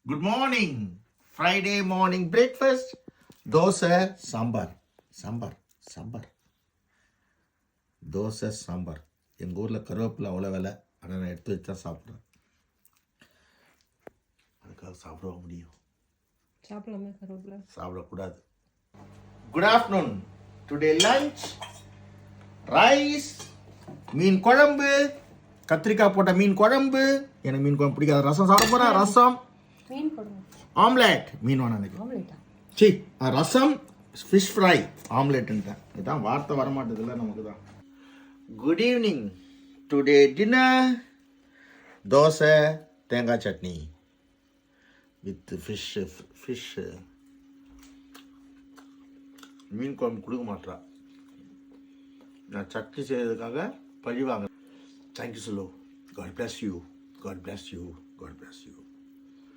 Good morning. Friday morning breakfast. Dosa sambar. Sambar sambar dosa sambar. எங்கள் ஊரில் கருவேப்பிலை அவ்வளோ விலை, ஆனால் நான் எடுத்து வச்சா சாப்பிட்றேன். அதுக்காக சாப்பிட முடியும், சாப்பிடலாமே கருவேப்பிலை சாப்பிடக்கூடாது. Good afternoon. Today lunch rice, மீன் குழம்பு, கத்திரிக்காய் போட்ட மீன் குழம்பு. எனக்கு மீன் குழம்பு பிடிக்காது. ரசம் சாப்பிட போகிறேன். ரசம், மீன் குழம்பு, ஆம்லேட். மீன் வேணாம் எனக்கு. ஆம்லேட்டா? சி, ரசம், ஃபிஷ் ஃப்ரை, ஆம்லேட்டுன்ட்டேன். இதுதான் வார்த்தை வரமாட்டதில்ல நமக்கு தான். Good evening. Today dinner dosa தேங்காய் சட்னி வித் ஃபிஷ். மீன் குழம்பு கொடுக்க மாட்டா. நான் சட்னி செய்யறதுக்காக பழி வாங்க. தேங்க்யூ சொல்லு. God bless you, God bless you, God bless you.